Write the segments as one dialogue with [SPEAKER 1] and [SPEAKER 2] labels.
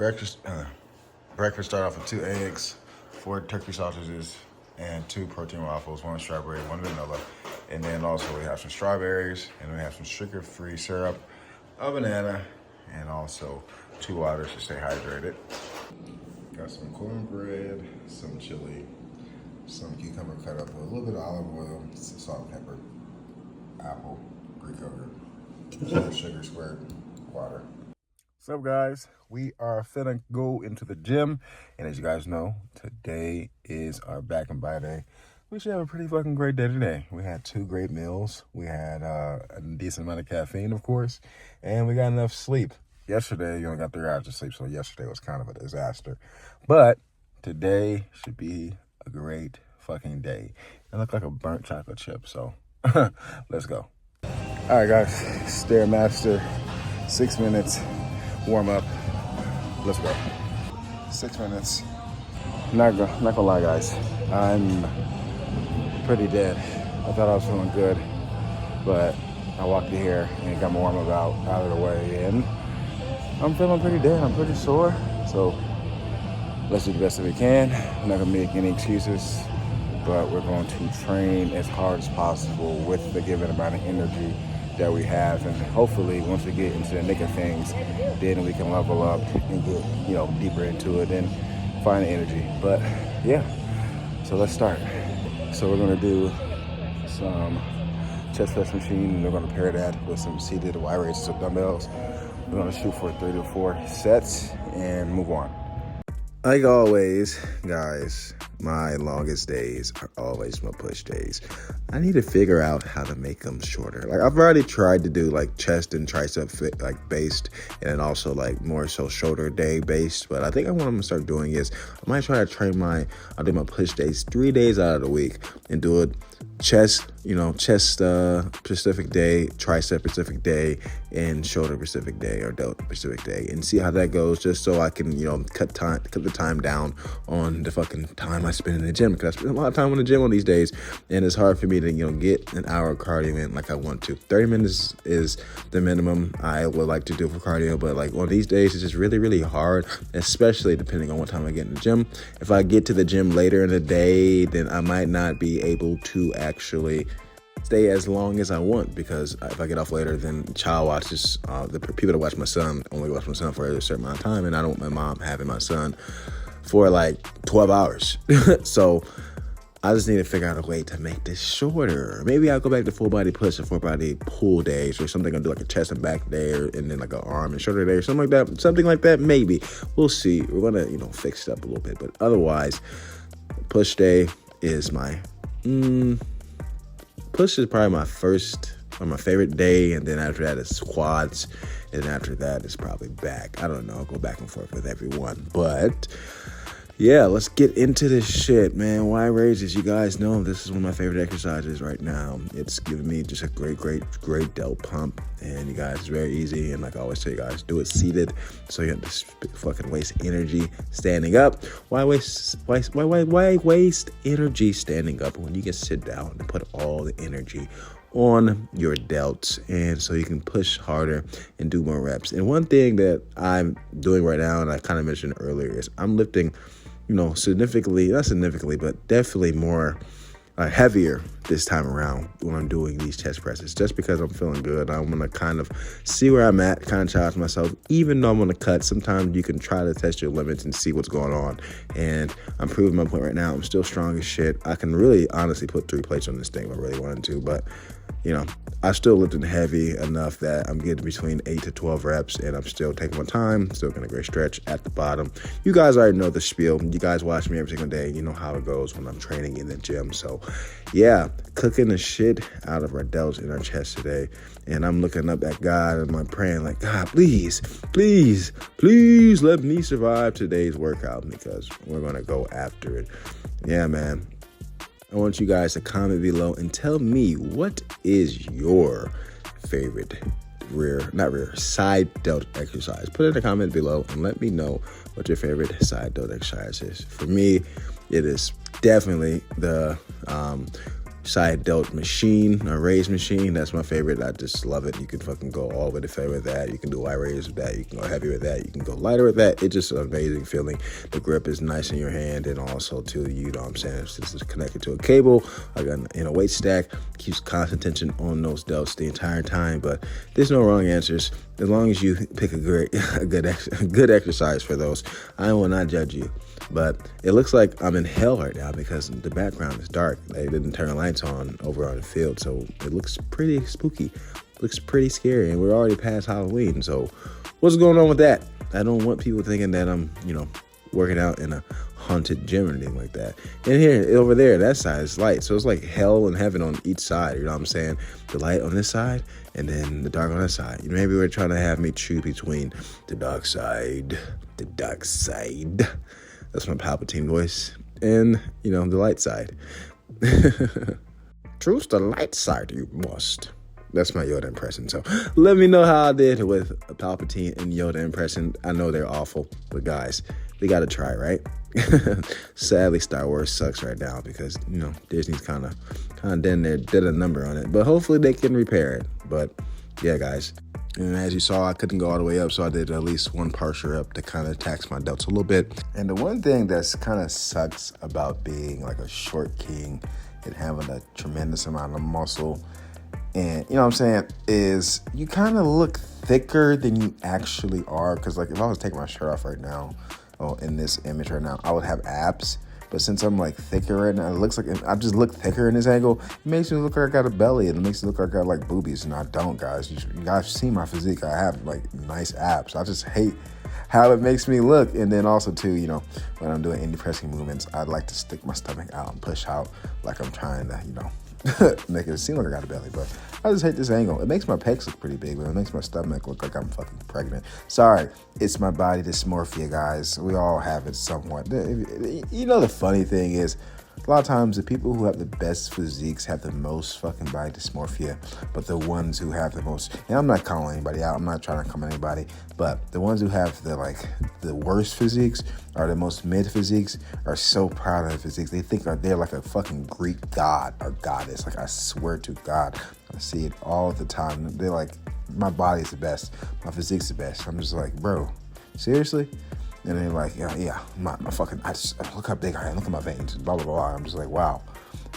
[SPEAKER 1] Breakfast start off with 2 eggs, 4 turkey sausages, and 2 protein waffles, 1 strawberry, 1 vanilla. And then also we have some strawberries, and we have some sugar-free syrup, a banana, and also 2 waters to stay hydrated. Got some cornbread, some chili, some cucumber cut up with a little bit of olive oil, some salt and pepper, apple, Greek yogurt, sugar squared, water. What's up, guys? We are finna go into the gym, and as you guys know, today is our back and bite day. We should have a pretty fucking great day today. We had 2 great meals. We had a decent amount of caffeine, of course, and we got enough sleep. Yesterday, you only got 3 hours of sleep, so yesterday was kind of a disaster. But today should be a great fucking day. It looked like a burnt chocolate chip, so let's go. All right, guys, Stairmaster, 6 minutes, warm up. Let's go. 6 minutes. Not gonna lie, guys, I'm pretty dead. I thought I was feeling good, but I walked in here and got my warm up out of the way, and I'm feeling pretty dead. I'm pretty sore, so let's do the best that we can. I'm not gonna make any excuses, but we're going to train as hard as possible with the given amount of energy that we have, and hopefully once we get into the nick of things, then we can level up and get deeper into it and find the energy. But yeah, so let's start. So we're gonna do some chest press machine, and we're gonna pair that with some seated Y raises of dumbbells. We're gonna shoot for 3 to 4 sets and move on. Like always, guys, my longest days are always my push days. I need to figure out how to make them shorter. Like, I've already tried to do like chest and tricep fit, like based, and then also like more so shoulder day based. But I think what I'm gonna start doing is I might try to I'll do my push days 3 days out of the week and do it chest specific day, tricep specific day, and shoulder specific day or delt specific day, and see how that goes, just so I can cut the time down on the fucking time I spend in the gym, because I spend a lot of time in the gym on these days, and it's hard for me to get an hour of cardio in like I want to. 30 minutes is the minimum I would like to do for cardio, but like on these days it's just really, really hard, especially depending on what time I get in the gym. If I get to the gym later in the day, then I might not be able to actually stay as long as I want, because if I get off later, then child watches, the people that watch my son only watch my son for a certain amount of time, and I don't want my mom having my son for like 12 hours. So I just need to figure out a way to make this shorter. Maybe I'll go back to full body push and full body pull days, or something. I'll do like a chest and back day, and then like an arm and shoulder day, or something like that. Maybe we'll see. We're gonna fix it up a little bit, but otherwise, push day is my push is probably my first or my favorite day, and then after that is quads, and after that is probably back. I don't know. I'll go back and forth with everyone, but yeah, let's get into this shit, man. Y raises, you guys know this is one of my favorite exercises right now. It's giving me just a great delt pump, and you guys, it's very easy. And like I always tell you guys, do it seated, so you have to fucking waste energy standing up. Why waste energy standing up when you can sit down and put all the energy on your delts, and so you can push harder and do more reps? And one thing that I'm doing right now, and I kind of mentioned earlier, is I'm lifting not significantly, but definitely more heavier this time around when I'm doing these chest presses, just because I'm feeling good. I'm gonna kind of see where I'm at, kind of challenge myself. Even though I'm gonna cut, sometimes you can try to test your limits and see what's going on, and I'm proving my point right now. I'm still strong as shit. I can really honestly put 3 plates on this thing if I really wanted to, but I still lifting heavy enough that I'm getting between 8 to 12 reps, and I'm still taking my time, still getting a great stretch at the bottom. You guys already know the spiel. You guys watch me every single day. You know how it goes when I'm training in the gym. So yeah, cooking the shit out of our delts in our chest today. And I'm looking up at God, and I'm praying like, God, please let me survive today's workout, because we're going to go after it. Yeah, man. I want you guys to comment below and tell me, what is your favorite side delt exercise? Put it in the comment below and let me know what your favorite side delt exercise is. For me, it is definitely the side delt machine, a raise machine. That's my favorite. I just love it. You can fucking go all the way to failure with that. You can do light raise with that. You can go heavy with that. You can go lighter with that. It's just an amazing feeling. The grip is nice in your hand, and also too, you know what I'm saying, this is connected to a cable. I got in a weight stack, keeps constant tension on those delts the entire time. But there's no wrong answers as long as you pick a good exercise for those. I will not judge you. But it looks like I'm in hell right now because the background is dark. They didn't turn the lights on over on the field, so it looks pretty spooky. Looks pretty scary, and we're already past Halloween. So what's going on with that? I don't want people thinking that I'm, working out in a haunted gym or anything like that. And here, over there, that side is light. So it's like hell and heaven on each side, you know what I'm saying? The light on this side and then the dark on that side. Maybe we're trying to have me choose between the dark side. That's my Palpatine voice. And, the light side. Choose the light side, you must. That's my Yoda impression. So let me know how I did with a Palpatine and Yoda impression. I know they're awful, but guys, we got to try, right? Sadly, Star Wars sucks right now because, Disney's kind of did a number on it. But hopefully they can repair it. But yeah, guys. And as you saw, I couldn't go all the way up, so I did at least one partial up to kind of tax my delts a little bit. And the one thing that's kind of sucks about being like a short king and having a tremendous amount of muscle, and you know what I'm saying, is you kind of look thicker than you actually are. Because like if I was taking my shirt off right now, in this image right now, I would have abs. But since I'm like thicker right now, it looks like I just look thicker in this angle. It makes me look like I got a belly, and it makes me look like I got like boobies, and I don't, guys. You guys see my physique. I have like nice abs. I just hate how it makes me look. And then also too, when I'm doing indie pressing movements, I'd like to stick my stomach out and push out like I'm trying to, make it seem like I got a belly. But I just hate this angle. It makes my pecs look pretty big, but it makes my stomach look like I'm fucking pregnant. Sorry, it's my body dysmorphia, guys. We all have it somewhat. The funny thing is, a lot of times the people who have the best physiques have the most fucking body dysmorphia, but the ones who have the most, and I'm not calling anybody out, I'm not trying to come at anybody, but the ones who have the worst physiques or the most mid physiques are so proud of their physiques. They think they're like a fucking Greek god or goddess. Like, I swear to God, I see it all the time. They're like, my body's the best, my physique's the best. I'm just like, bro, seriously? And they're like, my fucking, look how big I am, look at my veins, blah, blah, blah. I'm just like, wow.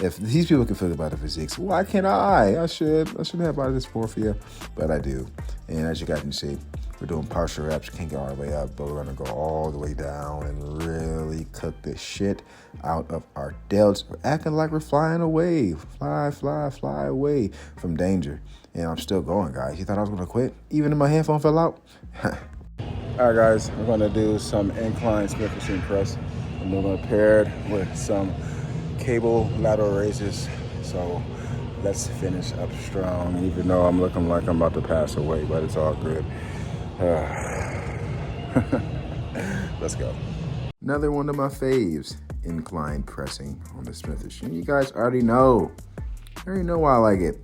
[SPEAKER 1] If these people can feel about the physiques, why can't I? I shouldn't have body dysmorphia, but I do. And as you guys can see, we're doing partial reps. Can't go all the way up, but we're gonna go all the way down and really cook this shit out of our delts. We're acting like we're flying away. Fly away from danger. And I'm still going, guys. You thought I was gonna quit? Even if my headphone fell out? All right, guys, we're going to do some incline Smith machine press. I'm going to pair it with some cable lateral raises. So let's finish up strong, even though I'm looking like I'm about to pass away, but it's all good. Let's go. Another one of my faves, incline pressing on the Smith machine. You guys already know. Why I like it.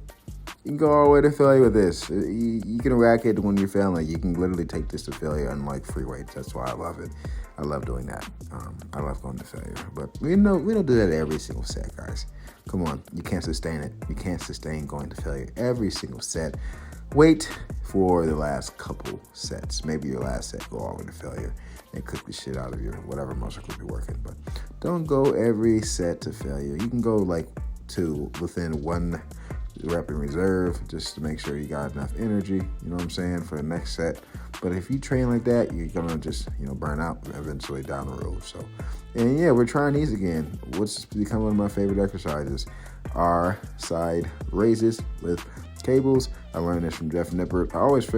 [SPEAKER 1] You can go all the way to failure with this. You can rack it when you're failing. You can literally take this to failure, unlike free weights. That's why I love it. I love doing that. I love going to failure. But we don't do that every single set, guys. Come on. You can't sustain it. You can't sustain going to failure every single set. Wait for the last couple sets. Maybe your last set, go all the way to failure and cook the shit out of your whatever muscle group you're working. But don't go every set to failure. You can go like to within one rep in reserve just to make sure you got enough energy, you know what I'm saying, for the next set. But if you train like that, you're gonna just, burn out eventually down the road. So, and yeah, we're trying these again. What's become one of my favorite exercises are side raises with cables. I learned this from Jeff Nippert. I always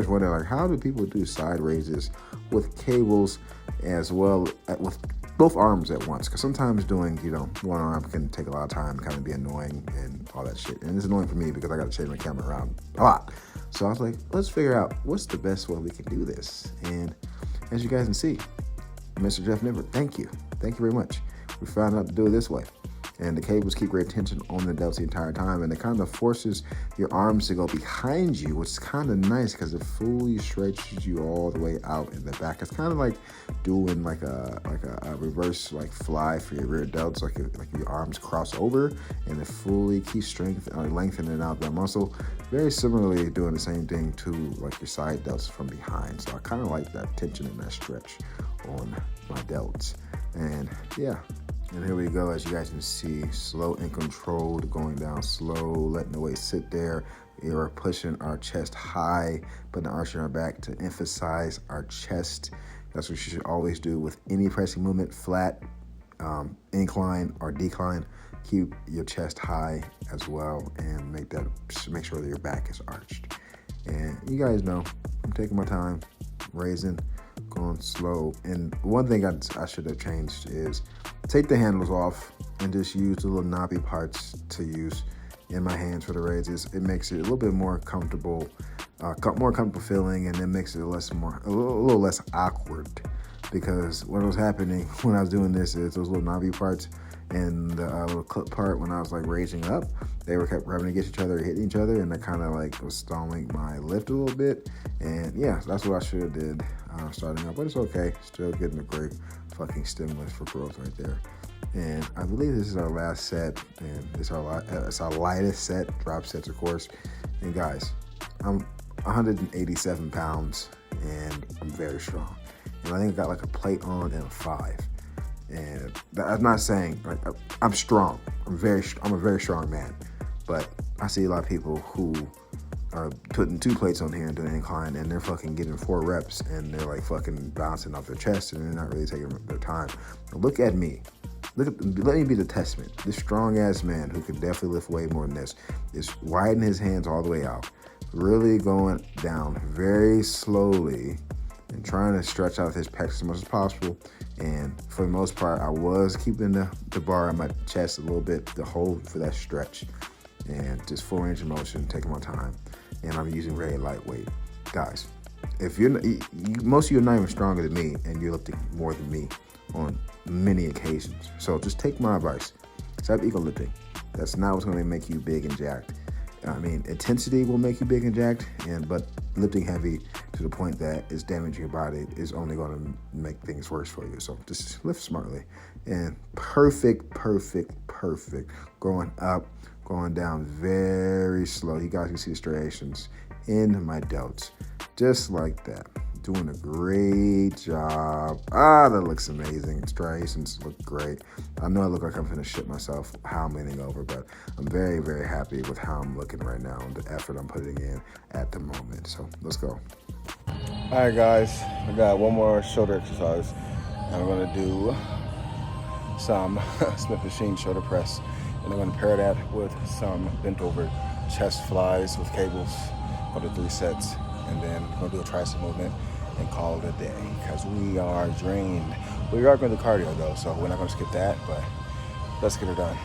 [SPEAKER 1] wonder, like, how do people do side raises with cables as well with both arms at once? Because sometimes doing, one arm can take a lot of time, kind of be annoying and all that shit. And it's annoying for me because I got to change my camera around a lot. So I was like, let's figure out what's the best way we can do this. And as you guys can see, Mr. Jeff Nippert, thank you. Thank you very much. We found out to do it this way. And the cables keep great tension on the delts the entire time, and it kind of forces your arms to go behind you, which is kind of nice because it fully stretches you all the way out in the back. It's kind of like doing like a reverse like fly for your rear delts, like your arms cross over, and it fully keeps lengthening out that muscle. Very similarly, doing the same thing to like your side delts from behind. So I kind of like that tension and that stretch on my delts. And yeah. And here we go, as you guys can see, slow and controlled, going down slow, letting the weight sit there. We're pushing our chest high, putting the arch in our back to emphasize our chest. That's what you should always do with any pressing movement, flat, incline, or decline. Keep your chest high as well, and make sure that your back is arched. And you guys know, I'm taking my time, raising, going slow. And one thing I should have changed is take the handles off and just use the little knobby parts to use in my hands for the raises. It makes it a little bit more comfortable, more comfortable feeling, and it makes it a little less awkward. Because what was happening when I was doing this is those little knobby parts and the little clip part, when I was like raising up, they were kept rubbing against each other, hitting each other, and that kind of like was stalling my lift a little bit. And yeah, that's what I should have did starting up, but it's okay. Still getting a great fucking stimulus for growth right there. And I believe this is our last set, and it's our lightest set, drop sets of course. And guys, I'm 187 pounds and I'm very strong. And I think I got like a plate on and a 5. And I'm not saying like I'm strong. I'm a very strong man. But I see a lot of people who are putting 2 plates on here and doing an incline, and they're fucking getting 4 reps, and they're like fucking bouncing off their chest, and they're not really taking their time. But look at me. Let me be the testament. This strong ass man who can definitely lift way more than this is widening his hands all the way out, really going down very slowly and trying to stretch out his pecs as much as possible. And for the most part, I was keeping the bar on my chest a little bit to hold for that stretch, and just full range of motion, taking my time. And I'm using very lightweight. Guys, if most of you are not even stronger than me, and you're lifting more than me on many occasions. So just take my advice. Stop ego lifting. That's not what's going to make you big and jacked. I mean, intensity will make you big and jacked, but lifting heavy to the point that it's damaging your body is only going to make things worse for you. So just lift smartly. And perfect. Going up, going down very slow. You guys can see the striations in my delts, just like that. Doing a great job. That looks amazing. Striations look great. I know I look like I'm gonna shit myself how I'm leaning over, but I'm very, very happy with how I'm looking right now and the effort I'm putting in at the moment. So let's go. All right, guys. I got one more shoulder exercise, and I'm gonna do some Smith machine shoulder press, and I'm gonna pair that with some bent over chest flies with cables for the 3 sets, and then I'm gonna do a tricep movement and call it a day, because we are drained. We are going to cardio though, so we're not going to skip that, but let's get it done.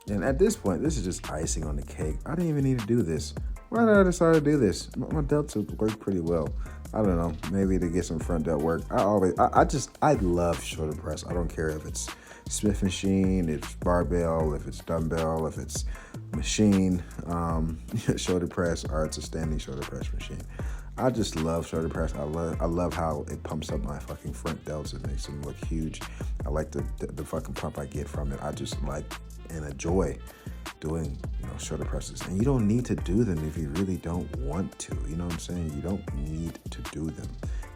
[SPEAKER 1] And at this point, this is just icing on the cake. I didn't even need to do this. Why did I decide to do this? My delts work pretty well. I don't know, maybe to get some front delt work. I love shoulder press. I don't care if it's Smith machine, if it's barbell, if it's dumbbell, if it's machine shoulder press, or it's a standing shoulder press machine. I just love shoulder press. I love how it pumps up my fucking front delts. It makes them look huge. I like the fucking pump I get from it. I just like and enjoy doing shoulder presses. And you don't need to do them if you really don't want to. You know what I'm saying? You don't need to do them.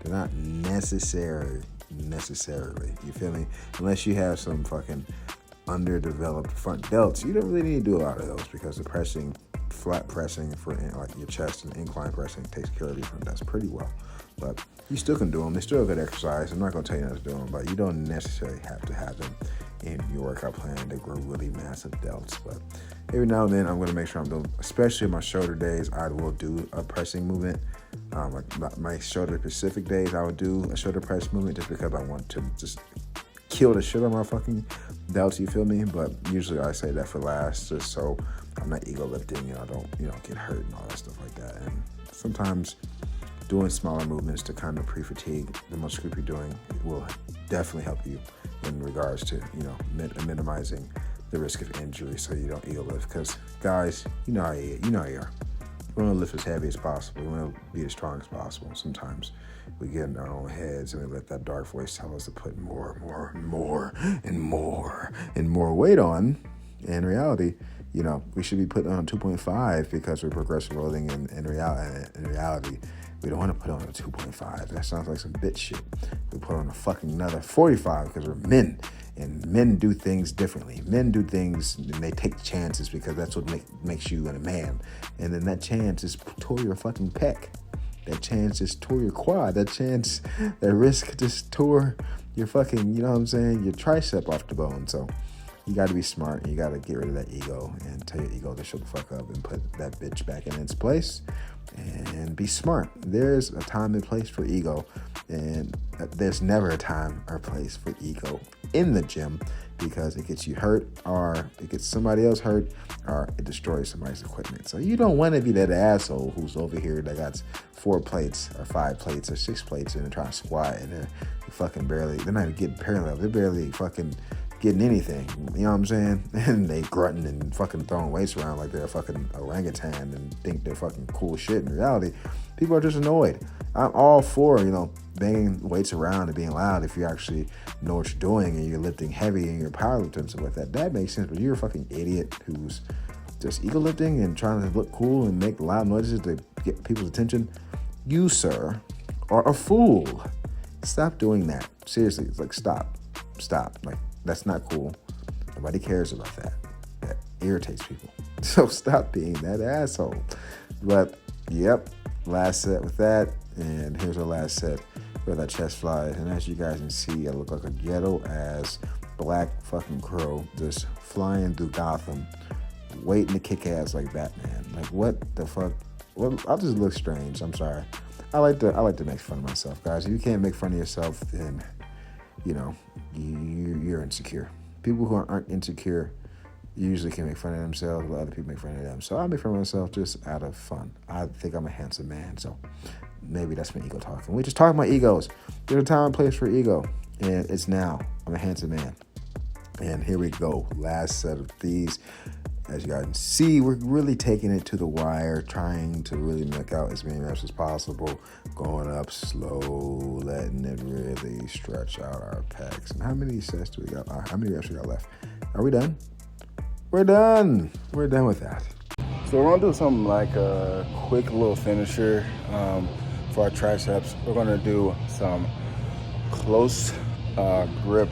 [SPEAKER 1] They're not necessarily. You feel me? Unless you have some fucking underdeveloped front delts, you don't really need to do a lot of those, because the flat pressing for like your chest and incline pressing takes care of your front delts pretty well. But you still can do them. They're still a good exercise. I'm not going to tell you not to do them, but you don't necessarily have to have them in your workout plan to grow really massive delts. But every now and then, I'm going to make sure I'm doing, especially my shoulder days, I will do a pressing movement. Like my shoulder specific days, I would do a shoulder press movement just because I want to just kill the shit out of my fucking delts, you feel me? But usually I say that for last, just so I'm not ego lifting and I don't, get hurt and all that stuff like that. And sometimes doing smaller movements to kind of pre-fatigue the muscle group you're doing will definitely help you in regards to, minimizing
[SPEAKER 2] the risk of injury so you don't ego lift. Because, guys, you know how you are. We want to lift as heavy as possible. We want to be as strong as possible. Sometimes we get in our own heads and we let that dark voice tell us to put more weight on. In reality, we should be putting on 2.5 because we're progressive loading. In reality, we don't want to put on a 2.5. That sounds like some bitch shit. We put on a fucking another 45 because we're men. And men do things differently. Men do things and they take chances because that's what makes you a man. And then that chance is tore your fucking pec. That chance just tore your quad. That risk just tore your fucking, your tricep off the bone. So you got to be smart and you got to get rid of that ego and tell your ego to shut the fuck up and put that bitch back in its place and be smart. There's a time and place for ego, and there's never a time or place for ego in the gym because it gets you hurt or it gets somebody else hurt or it destroys somebody's equipment. So you don't want to be that asshole who's over here that got 4 plates or 5 plates or 6 plates and they're trying to squat and they're not even getting parallel. They're barely fucking getting anything, you know what I'm saying? And they grunting and fucking throwing weights around like they're a fucking orangutan and think they're fucking cool shit. In reality, people are just annoyed. I'm all for, banging weights around and being loud if you actually know what you're doing and you're lifting heavy and you're powerlifting and stuff like that. That makes sense, but you're a fucking idiot who's just ego lifting and trying to look cool and make loud noises to get people's attention. You, sir, are a fool. Stop doing that. Seriously, it's like, stop. Like, that's not cool. Nobody cares about that. That irritates people. So stop being that asshole. But, yep, last set with that. And here's our last set for that chest fly. And as you guys can see, I look like a ghetto-ass black fucking crow just flying through Gotham, waiting to kick ass like Batman. Like, what the fuck? Well, I just look strange. I'm sorry. I like to make fun of myself, guys. If you can't make fun of yourself, then you're insecure. People who aren't insecure usually can make fun of themselves, but other people make fun of them. So I make fun of myself just out of fun. I think I'm a handsome man, so maybe that's my ego talking. We're just talking about egos. There's a time and place for ego, and it's now. I'm a handsome man. And here we go. Last set of these. As you guys can see, we're really taking it to the wire, trying to really knock out as many reps as possible, going up slow, letting it really stretch out our pecs. And how many sets do we got? How many reps we got left? Are we done? We're done. We're done with that. So we're going to do something like a quick little finisher for our triceps. We're going to do some close grip.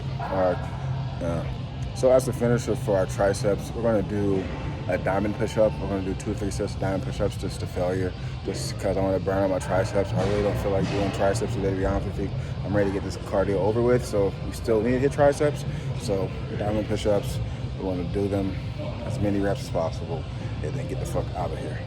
[SPEAKER 2] So as the finisher for our triceps, we're going to do a diamond push-up. We're going to do 2 or 3 sets of diamond push-ups just to failure, just because I want to burn out my triceps. I really don't feel like doing triceps today, to be honest with you. I'm ready to get this cardio over with, so we still need to hit triceps. So diamond push-ups, we want to do them as many reps as possible and then get the fuck out of here.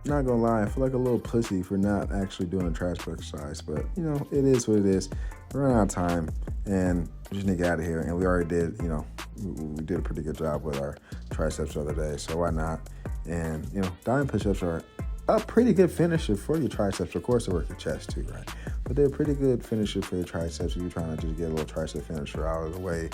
[SPEAKER 2] Not gonna lie, I feel like a little pussy for not actually doing a tricep exercise, but it is what it is. We're running out of time and we just need to get out of here. And we already did, we did a pretty good job with our triceps the other day, so why not? And diamond push-ups are a pretty good finisher for your triceps. Of course, they work your chest too, right? But they're a pretty good finisher for your triceps if you're trying to just get a little tricep finisher out of the way.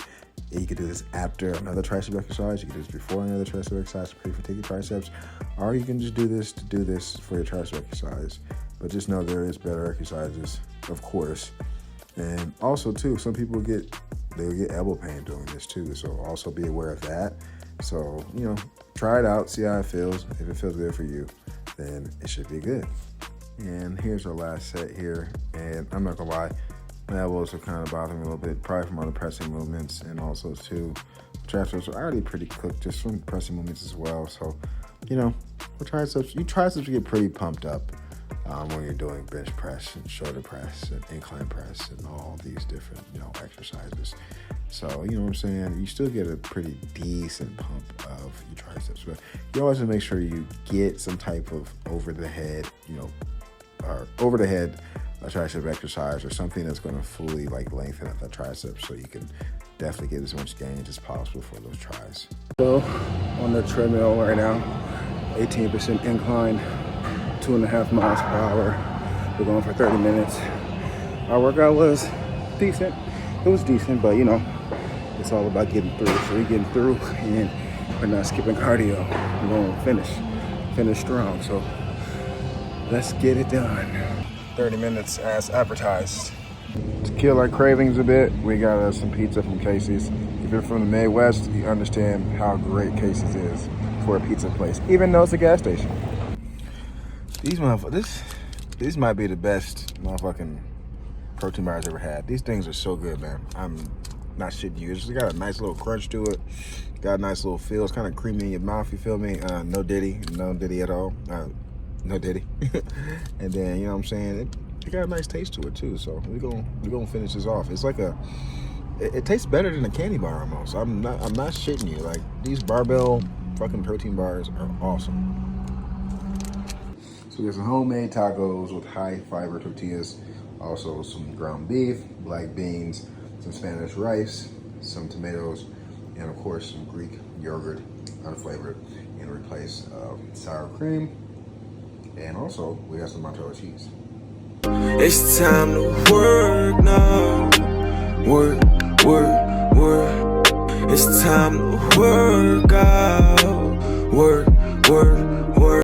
[SPEAKER 2] You could do this after another tricep exercise. You could do this before another tricep exercise to pre-fatigue your triceps. Or you can just do this for your tricep exercise. But just know there is better exercises, of course. And also, too, some people will get elbow pain doing this, too. So also be aware of that. So, try it out, see how it feels. If it feels good for you, then it should be good. And here's our last set here. And I'm not going to lie, my elbows are kind of bothering me a little bit, probably from all the pressing movements. And also, too, triceps are already pretty cooked just from pressing movements as well. So, for triceps, you get pretty pumped up when you're doing bench press and shoulder press and incline press and all these different, exercises. So, you know what I'm saying? You still get a pretty decent pump of your triceps, but you always want to make sure you get some type of over the head a tricep exercise or something that's going to fully lengthen up that tricep so you can definitely get as much gains as possible for those tries. So on the treadmill right now, 18% incline, 2.5 miles per hour. We're going for 30 minutes. Our workout was decent. It was decent, but It's all about getting through. So we're getting through, and we're not skipping cardio. We're going to finish strong. So let's get it done. 30 minutes as advertised. To kill our cravings a bit, we got us some pizza from Casey's. If you're from the Midwest, you understand how great Casey's is for a pizza place, even though it's a gas station. These motherfuckers, these might be the best motherfucking protein bars I've ever had. These things are so good, man. I'm not shitting you. It's just got a nice little crunch to it. Got a nice little feel. It's kind of creamy in your mouth, you feel me? No diddy at all. No diddy. And then, you know what I'm saying? It got a nice taste to it too. So we're gonna finish this off. It's like it tastes better than a candy bar almost. I'm not shitting you. Like, these Barbell fucking protein bars are awesome. So we got some homemade tacos with high fiber tortillas, also some ground beef, black beans, some Spanish rice, some tomatoes, and of course some Greek yogurt, unflavored, in replace of sour cream. And also we got some mozzarella cheese.
[SPEAKER 3] It's time to work now. Work. It's time to work out. Work.